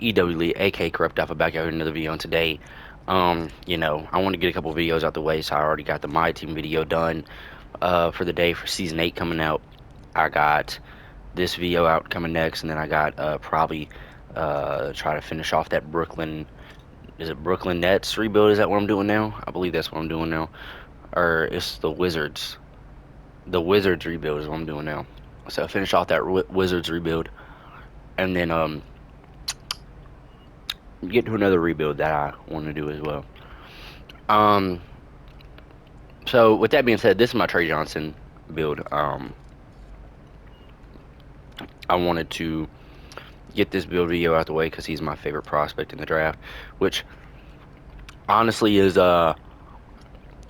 EW Lee, aka Corrupt Alpha, back out here with another video. And today, I want to get a couple videos out the way, so I already got the My Team video done for the day for Season 8 coming out. I got this video out coming next, and then I got probably try to finish off that Brooklyn, is it Brooklyn Nets rebuild? Is that what I'm doing now? I believe that's what I'm doing now. Or it's the Wizards. The Wizards rebuild is what I'm doing now. So finish off that Wizards rebuild, and then get to another rebuild that I want to do as well. Um, so with that being said, this is my Tre Johnson build. I wanted to get this build video out the way because he's my favorite prospect in the draft, which honestly is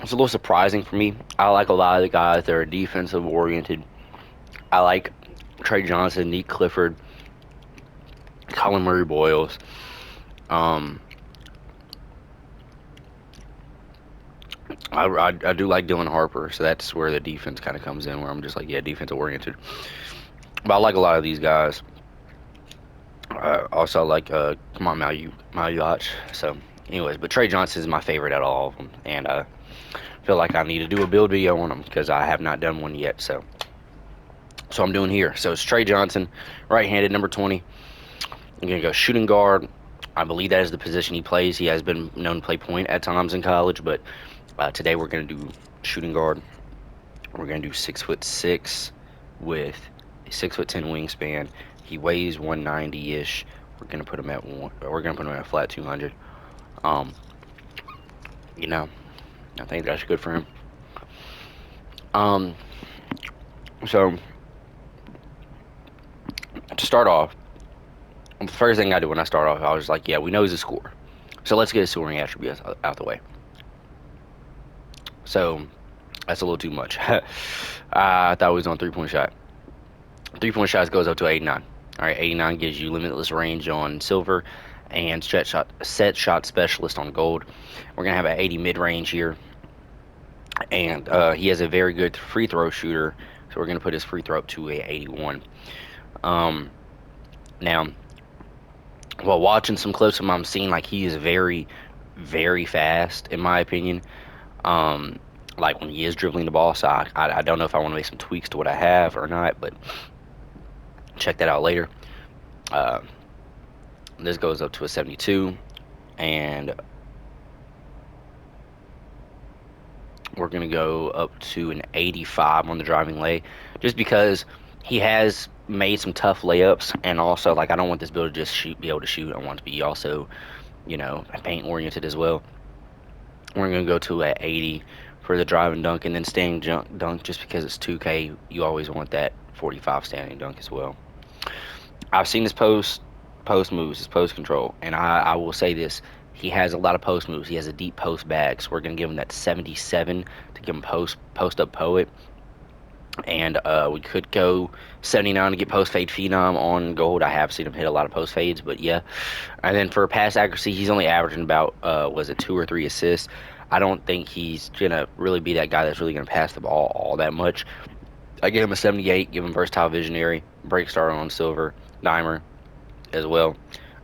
it's a little surprising for me. I like a lot of the guys that are defensive oriented. I like Tre Johnson, Nick Clifford, Colin Murray Boyles. Um, I do like Dylan Harper, so that's where the defense kind of comes in, where I'm just like, yeah, defensive oriented. But I like a lot of these guys. Also, I like come on, Malyach. So, anyways, but Tre Johnson is my favorite out of all of them, and I feel like I need to do a build video on him because I have not done one yet. So I'm doing here. So it's Tre Johnson, right-handed, number 20. I'm gonna go shooting guard. I believe that is the position he plays. He has been known to play point at times in college, but today we're gonna do shooting guard. We're gonna do 6'6" with a 6'10" wingspan. He weighs 190-ish. We're gonna put him at a flat 200. Um, you know, I think that's good for him. Um, so to start off, the first thing I do when I start off, I was like, yeah, we know he's a scorer. So let's get his scoring attributes out the way. So that's a little too much. I thought he was on three-point shot. Three-point shots goes up to 89. All right, 89 gives you limitless range on silver and set shot specialist on gold. We're gonna have an 80 mid-range here, and he has a very good free throw shooter, so we're gonna put his free throw up to a 81. Now, while watching some clips of him, I'm seeing like he is very, very fast, in my opinion. Um, like when he is dribbling the ball, so I don't know if I want to make some tweaks to what I have or not, but check that out later. Uh, this goes up to a 72, and we're going to go up to an 85 on the driving lay, just because he has made some tough layups, and also, like, I don't want this build to just be able to shoot. I want it to be also, paint oriented as well. We're going to go to an 80 for the drive and dunk, and then standing dunk, just because it's 2K, you always want that 45 standing dunk as well. I've seen his post moves, his post control, and I will say this: he has a lot of post moves. He has a deep post bag, so we're gonna give him that 77 to give him post up poet, and we could go 79 to get post fade phenom on gold. I have seen him hit a lot of post fades, but yeah. And then for pass accuracy, he's only averaging about was it 2 or 3 assists. I don't think he's gonna really be that guy that's really gonna pass the ball all that much. I gave him a 78, give him versatile visionary, break star on silver, dimer as well.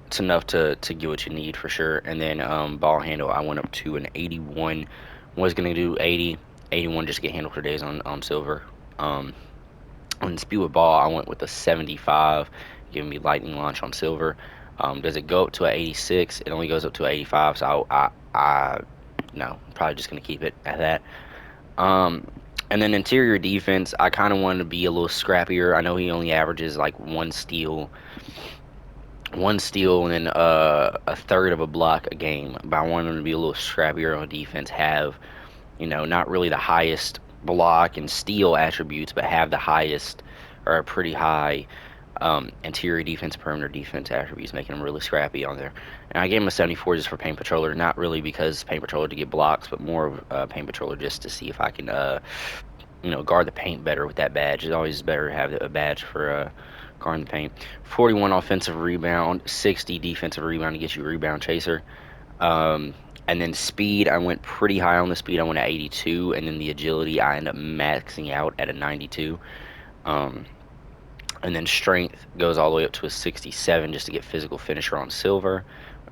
It's enough to get what you need for sure. And then ball handle, I went up to an 81. Was going to do 80, 81 just to get handle for days on silver. On speed with ball, I went with a 75, giving me lightning launch on silver. Does it go up to an 86? It only goes up to an 85, so I no, probably just going to keep it at that. And then interior defense, I kind of wanted to be a little scrappier. I know he only averages like one steal, and then a third of a block a game. But I wanted him to be a little scrappier on defense. Have not really the highest block and steal attributes, but have the highest or a pretty high interior defense, perimeter defense attributes, making him really scrappy on there. And I gave him a 74 just for paint patroller, not really because paint patroller to get blocks, but more of paint patroller just to see if I can guard the paint better with that badge. It's always better to have a badge for guarding the paint. 41 offensive rebound, 60 defensive rebound to get you a rebound chaser. And then speed, I went pretty high on the speed. I went at 82, and then the agility, I ended up maxing out at a 92. And then strength goes all the way up to a 67 just to get physical finisher on silver.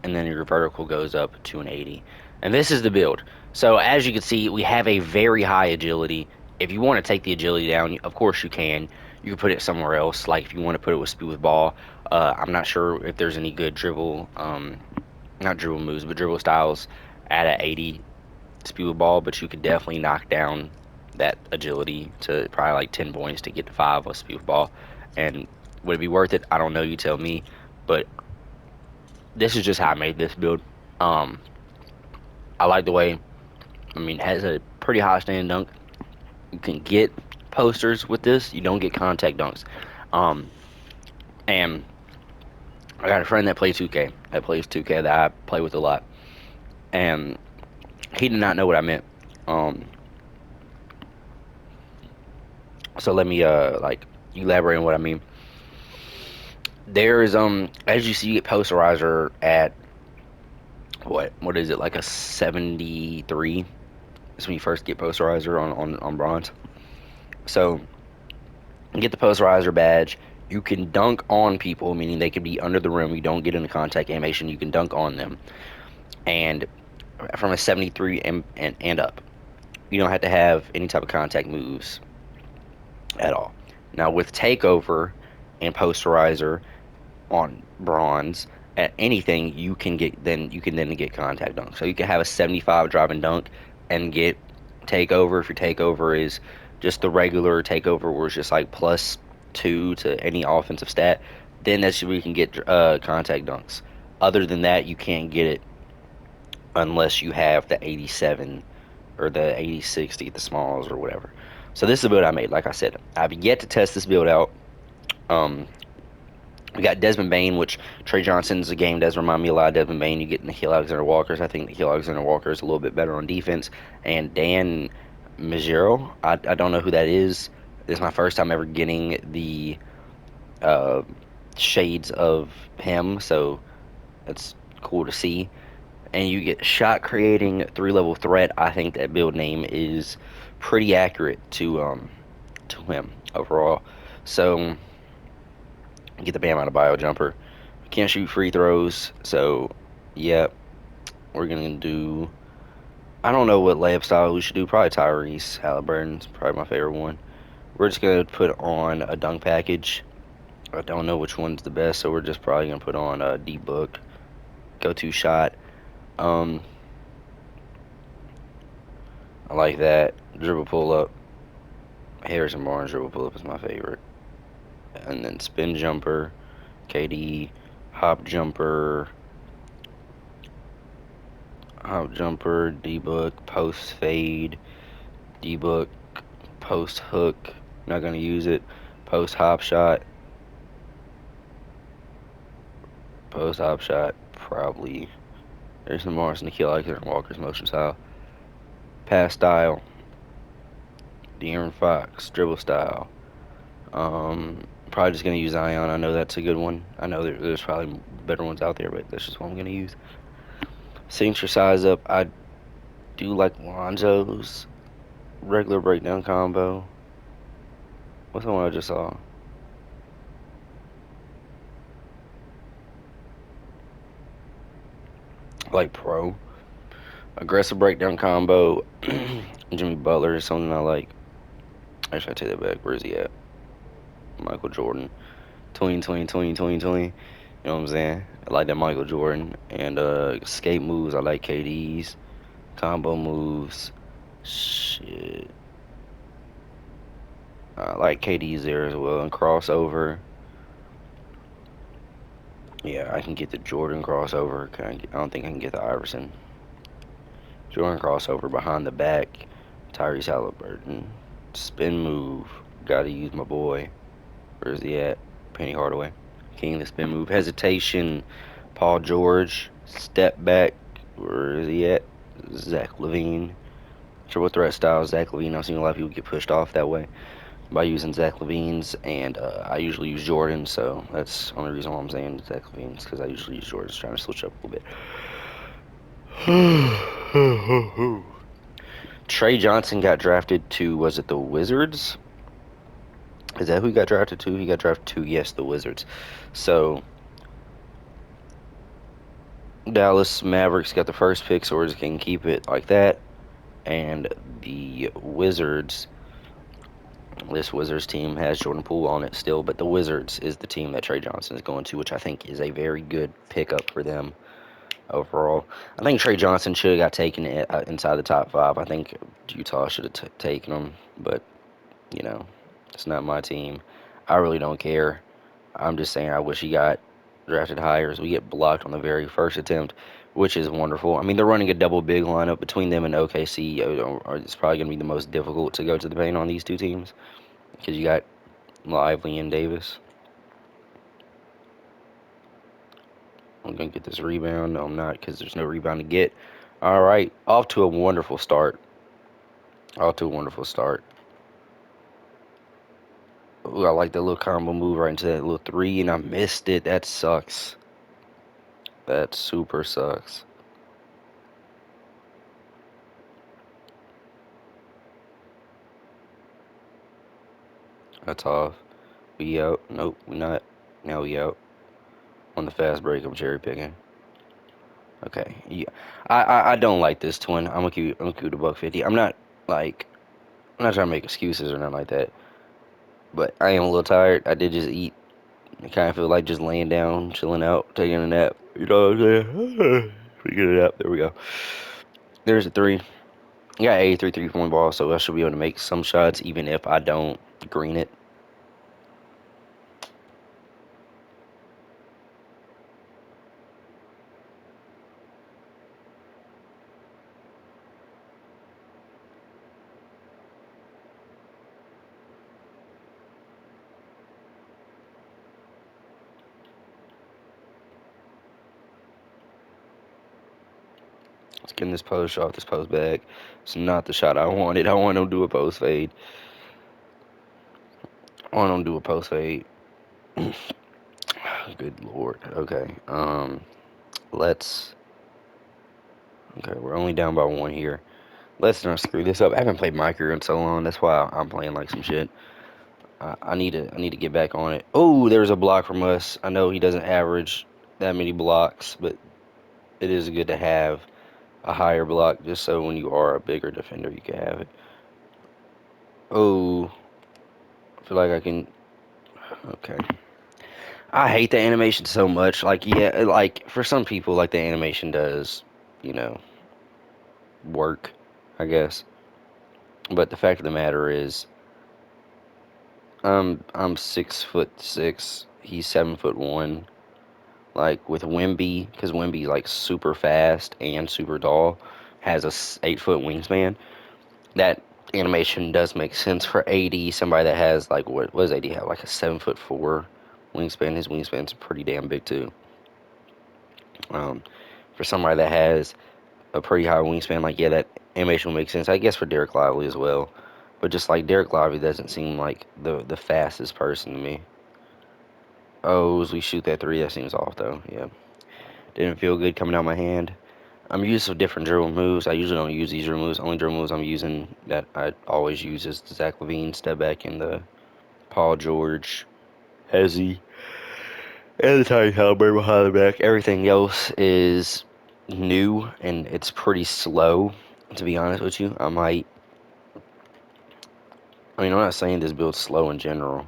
And then your vertical goes up to an 80. And this is the build. So as you can see, we have a very high agility. If you want to take the agility down, of course you can. You can put it somewhere else. Like if you want to put it with speed with ball. I'm not sure if there's any good dribble, not dribble moves, but dribble styles at an 80 speed with ball. But you could definitely knock down that agility to probably like 10 points to get to 5 with speed with ball. And would it be worth it? I don't know. You tell me. But this is just how I made this build. Um, I like the way, I mean, it has a pretty high stand dunk. You can get posters with this. You don't get contact dunks. Um, and I got a friend that plays 2K. That plays 2K that I play with a lot. And he did not know what I meant. Um, so let me like elaborate on what I mean. There is as you see, you get posterizer at what is it, like a 73? That's when you first get posterizer on bronze. So you get the posterizer badge. You can dunk on people, meaning they can be under the rim. You don't get into contact animation. You can dunk on them, and from a 73 and up, you don't have to have any type of contact moves at all. Now with takeover and posterizer on bronze at anything, you can then get contact dunk. So you can have a 75 driving dunk and get takeover if your takeover is just the regular takeover where it's just like +2 to any offensive stat. Then that's where you can get contact dunks. Other than that, you can't get it unless you have the 87 or the 80-60, the smalls or whatever. So this is a build I made. Like I said, I've yet to test this build out. Um, we got Desmond Bain, which Tre Johnson's a game does remind me a lot of Desmond Bain. You get Nikhil Alexander Walker's. I think Nikhil Alexander Walker is a little bit better on defense. And Dan Majero, I don't know who that is. This is my first time ever getting the uh, shades of him, so that's cool to see. And you get shot creating 3-level threat. I think that build name is pretty accurate to him overall. So get the Bam out of bio jumper. Can't shoot free throws, so yeah, we're gonna do. I don't know what layup style we should do. Probably Tyrese Halliburton's probably my favorite one. We're just gonna put on a dunk package. I don't know which one's the best, so we're just probably gonna put on a D book, go-to shot. Um, I like that dribble pull up. Harrison Barnes dribble pull up is my favorite, and then spin jumper, KD, hop jumper. Hop jumper, D-book, post fade, D-book, post hook, not gonna use it, post hop shot, probably. There's some Morris, Nikhil Alexander Walker's motion style, pass style, De'Aaron Fox, dribble style. Probably just gonna use Zion. I know that's a good one. I know there's probably better ones out there, but that's just what I'm gonna use. Signature size up. I do like Lonzo's regular breakdown combo. What's the one I just saw? Like pro. Aggressive breakdown combo. Jimmy Butler is something I like. Actually, I take that back. Where is he at? Michael Jordan. Tween. You know what I'm saying? I like that Michael Jordan. And skate moves, I like KD's. Combo moves. Shit. I like KD's there as well. And crossover. Yeah, I can get the Jordan crossover. I don't think I can get the Iverson. Jordan crossover behind the back. Tyrese Halliburton. Spin move. Gotta use my boy. Where's he at? Penny Hardaway. King of the spin move. Hesitation. Paul George. Step back. Where is he at? Zach LaVine. Triple threat style. Zach LaVine. I've seen a lot of people get pushed off that way by using Zach LaVine's, and I usually use Jordan, so that's the only reason why I'm saying Zach LaVine's, because I usually use Jordan's, trying to switch up a little bit. Tre Johnson got drafted to, was it the Wizards? Is that who got drafted to? He got drafted to, yes, the Wizards. So Dallas Mavericks got the first pick, so we're just gonna keep it like that. And the Wizards, this Wizards team has Jordan Poole on it still, but the Wizards is the team that Tre Johnson is going to, which I think is a very good pickup for them overall. I think Tre Johnson should have got taken inside the top five. I think Utah should have taken him, but you know, it's not my team. I really don't care. I'm just saying I wish he got drafted higher as we get blocked on the very first attempt, which is wonderful. I mean, they're running a double big lineup between them and OKC. It's probably going to be the most difficult to go to the paint on these two teams because you got Lively and Davis. I'm going to get this rebound. No, I'm not because there's no rebound to get. All right, off to a wonderful start. Off to a wonderful start. Ooh, I like that little combo move right into that little three, and I missed it. That sucks. That super sucks. That's off. We out. Nope, we not. Now we out. On the fast break, I'm cherry picking. Okay. Yeah. I don't like this twin. I'm gonna keep the buck 50. Like I'm not trying to make excuses or nothing like that. But I am a little tired. I did just eat. I kind of feel like just laying down, chilling out, taking a nap. You know what I'm saying? We get it up. There we go. There's a three. I got 83 3-point ball, so I should be able to make some shots even if I don't green it. Let's get in this post shot, this post back. It's not the shot I wanted. I want him to do a post fade. I want him to do a post fade. Good lord. Okay. Let's. Okay, we're only down by one here. Let's not screw this up. I haven't played my career in so long. That's why I'm playing like some shit. I need to get back on it. Oh, there's a block from us. I know he doesn't average that many blocks, but it is good to have a higher block just so when you are a bigger defender, you can have it. Oh, I feel like I can. Okay. I hate the animation so much. Like, yeah, like for some people, like the animation does, you know, work, I guess. But the fact of the matter is, I'm 6'6". He's 7'1". Like with Wimby, because Wimby's like super fast and super tall, has a 8 foot wingspan. That animation does make sense for AD, somebody that has like what does AD have? Like a 7'4" wingspan. His wingspan's pretty damn big too. Um, for somebody that has a pretty high wingspan, like yeah, that animation will make sense. I guess for Derek Lively as well. But just like Derek Lively doesn't seem like the fastest person to me. Oh, as we shoot that three, that seems off though. Yeah, didn't feel good coming out my hand. I'm used to different dribble moves. I usually don't use these dribble moves. Only dribble moves I'm using that I always use is the Zach LaVine step back and the Paul George, Hezzy, and the Tiny Halliburton behind the back. Everything else is new and it's pretty slow. To be honest with you, I mean, I'm not saying this build's slow in general,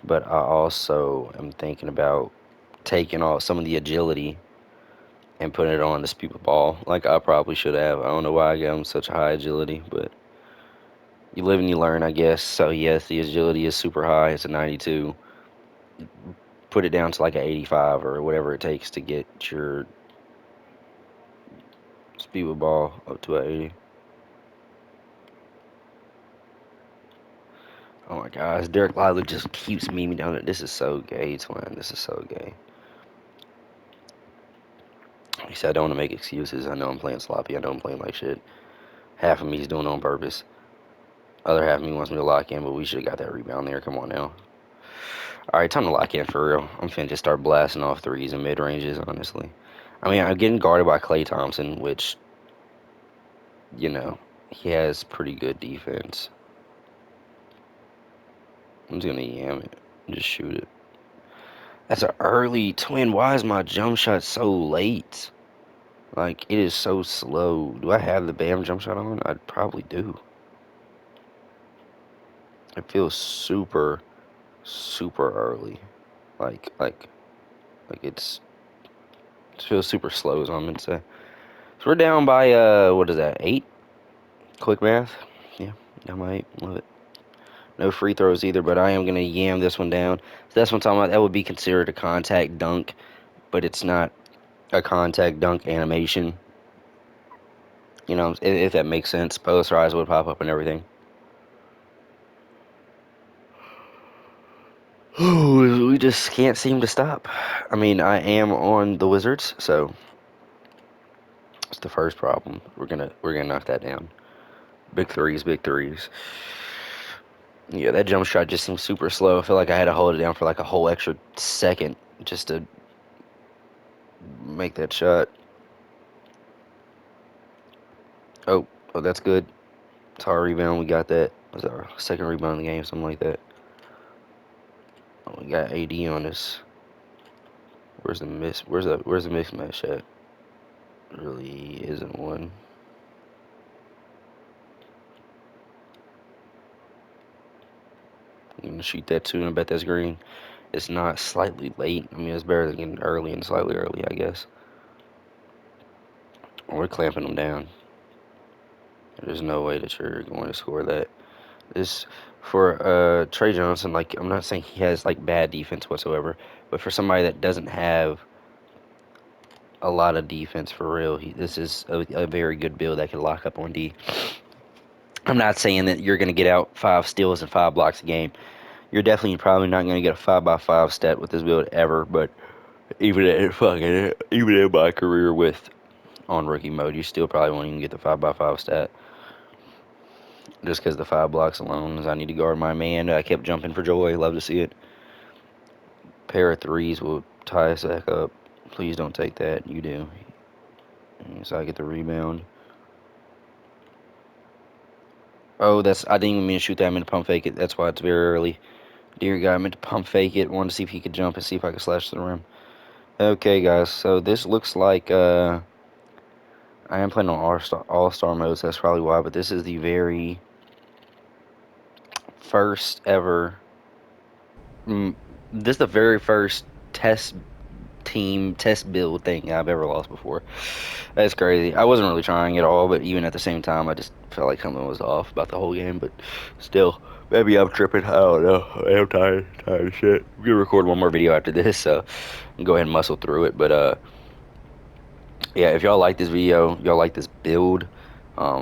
but I also am thinking about taking off some of the agility and putting it on this people ball like I probably should have. I don't know why I got him such a high agility, but you live and you learn, I guess. So yes, the agility is super high. It's a 92. Put it down to like an 85 or whatever it takes to get your speed with ball up to an 80. Oh my gosh, Derek Lively just keeps memeing down it. This is so gay, twin. This is so gay. He said I don't want to make excuses. I know I'm playing sloppy. I know I'm playing like shit. Half of me is doing it on purpose. Other half of me wants me to lock in, but we should have got that rebound there. Come on now. All right, time to lock in for real. I'm finna just start blasting off threes and mid ranges, honestly. I mean, I'm getting guarded by Klay Thompson, which, you know, he has pretty good defense. I'm just gonna yam it. Just shoot it. That's an early twin. Why is my jump shot so late? Like, it is so slow. Do I have the BAM jump shot on? I probably do. It feels super, super early. Like, like, like it feels super slow is what I meant to say. So we're down by, what is that, 8? Quick math? Yeah, down by 8. Love it. No free throws either, but I am going to yam this one down. So that's what I'm talking about. That would be considered a contact dunk, but it's not a contact dunk animation. You know, if that makes sense. Poster eyes would pop up and everything. We just can't seem to stop. I mean, I am on the Wizards, so it's the first problem. We're gonna knock that down. Big threes, big threes. Yeah, that jump shot just seems super slow. I feel like I had to hold it down for like a whole extra second just to make that shot. Oh, oh, that's good. It's our rebound. We got that. Was our second rebound in the game, something like that. Oh, we got AD on us. Where's the miss? Where's the mismatch at? Really isn't one. I'm gonna shoot that too, and I bet that's green. It's not slightly late. I mean, it's better than getting early and slightly early, I guess. We're clamping them down. There's no way that you're going to score that. This for Tre Johnson. Like, I'm not saying he has like bad defense whatsoever, but for somebody that doesn't have a lot of defense for real, this is a very good build that can lock up on D. I'm not saying that you're going to get out 5 steals and 5 blocks a game. You're definitely probably not going to get a 5x5 stat with this build ever, but even in my career with on rookie mode, you still probably won't even get the 5x5 stat. Just because the 5 blocks alone is I need to guard my man. I kept jumping for joy. Love to see it. Pair of threes will tie us back up. Please don't take that. You do. So I get the rebound. Oh, I didn't even mean to shoot that. I meant to pump fake it. That's why it's very early. Dear God, I meant to pump fake it. Wanted to see if he could jump and see if I could slash to the rim. Okay, guys. So this looks like I am playing on All-Star mode, so that's probably why. But this is the very first ever. This is the very first test build thing I've ever lost before. That's crazy. I wasn't really trying at all, but even at the same time, I just felt like something was off about the whole game. But still, maybe I'm tripping. I don't know. I'm tired of shit. We're gonna record one more video after this, so go ahead and muscle through it. But yeah, if y'all like this video, y'all like this build,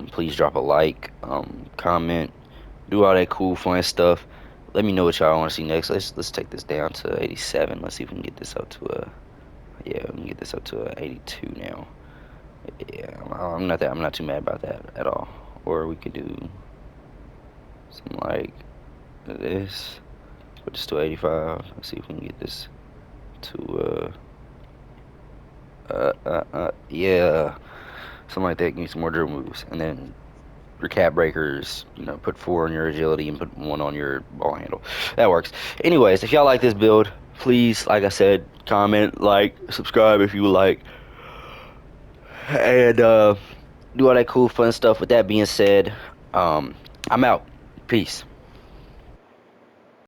please drop a like, comment, do all that cool fun stuff. Let me know what y'all want to see next. Let's take this down to 87. Let's see if we can get this up to a yeah, we can get this up to a 82 now. Yeah, I'm not too mad about that at all. Or we could do something like this, put this to 85. Let's see if we can get this to yeah, something like that. Give me some more dribble moves, and then your cap breakers. You know, put 4 on your agility and put 1 on your ball handle. That works. Anyways, if y'all like this build, please, like I said, comment, like, subscribe if you would like, and do all that cool fun stuff. With that being said, I'm out. Peace.